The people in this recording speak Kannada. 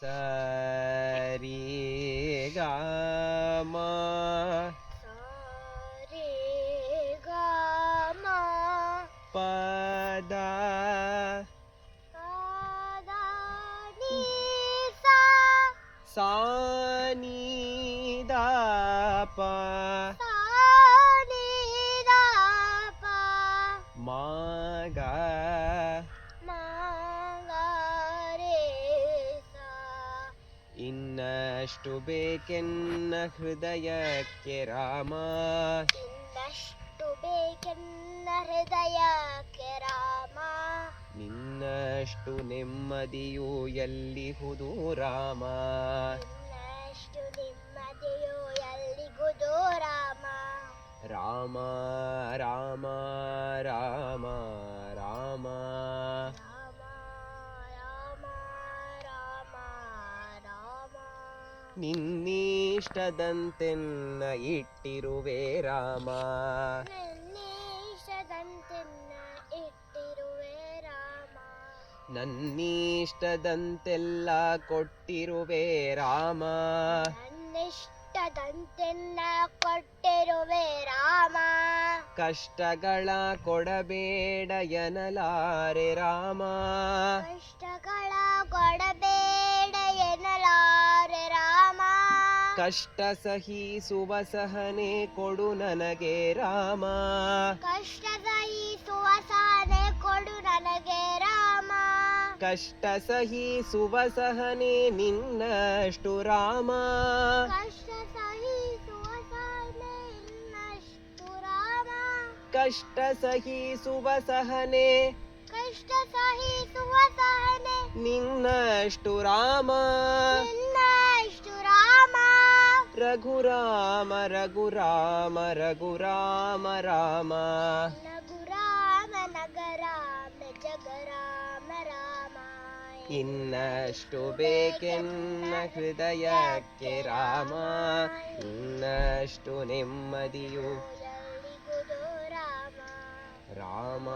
ಸರಿ ಗ ಮ ಸರಿ ಗ ಮ ಪದ ಪದ ನೀ ಸಾ ಸಾ ನೀ ದ ಪ ಸಾ ನೀ ದ ಪ ಮ ಗ ಮ ಗ ರೇ ಸಾ. ಇನ್ನಷ್ಟು ಬೇಕೆನ್ನ ಹೃದಯಕ್ಕೆ ರಾಮ, ಇನ್ನಷ್ಟು ಬೇಕೆನ್ನ ಹೃದಯಕ್ಕೆ ರಾಮ, ನಿನ್ನಷ್ಟು ನೆಮ್ಮದಿಯು ಎಲ್ಲಿಹುದು ರಾಮ, ಇನ್ನಷ್ಟು ನೆಮ್ಮದಿಯು ಎಲ್ಲಿಗುದು ರಾಮ. ರಾಮ ರಾಮ ರಾಮ ರಾಮ ರಾಮ ರಾಮ ರಾಮ ರಾಮ. ನಿನ್ನೀಷ್ಟದಂತೆನ್ನ ಇಟ್ಟಿರುವೆ ರಾಮ, ನನ್ನಿಷ್ಟದಂತೆನ್ನ ಇಟ್ಟಿರುವೆ ರಾಮ, ನನ್ನೀಷ್ಟದಂತೆಲ್ಲ ಕೊಟ್ಟಿರುವೆ ರಾಮ, ನನ್ನಿಷ್ಟದಂತೆನ್ನ ಕೊಟ್ಟಿರುವೆ ರಾಮ. ಕಷ್ಟಗಳ ಕೊಡಬೇಡ ಎನ್ನಲಾರೆ ರಾಮ, ಕಷ್ಟಗಳ ಕೊಡಬೇಡ ಎನ್ನಲಾರೆ ರಾಮ, ಕಷ್ಟ ಸಹಿಸುವ ಸಹನೆ ಕೊಡು ನನಗೆ ರಾಮ, ಕಷ್ಟ ಸಹಿಸುವ ಸಹನೆ ಕೊಡು ನನಗೆ ರಾಮ, ಕಷ್ಟ ಸಹಿಸುವ ಸಹನೆ ನಿನ್ನಷ್ಟು ರಾಮ, ಕಷ್ಟ ಸಹಿಸುವ ಸಹನೆ ಇನ್ನಷ್ಟು ರಾಮ, ಕಷ್ಟ ಸಹಿಸುವ ಸಹನೆ ಕಷ್ಟ ಸಹಿಸುವ ಸಹನೆ ನಿನ್ನಷ್ಟು ರಾಮ, ಇನ್ನಷ್ಟು ರಾಮ. ರಘುರಾಮ ರಘುರಾಮ ರಘುರಾಮ ರಾಮ, ನಗು ರಾಮ ನಗರಾಮ ಜಗರಾಮ ರಾಮ. ಇನ್ನಷ್ಟು ಬೇಕೆನ್ನ ಹೃದಯಕ್ಕೆ ರಾಮ, ಇನ್ನಷ್ಟು ನೆಮ್ಮದಿಯು ಎಲ್ಲಿಗುದು ರಾಮ, ರಾಮ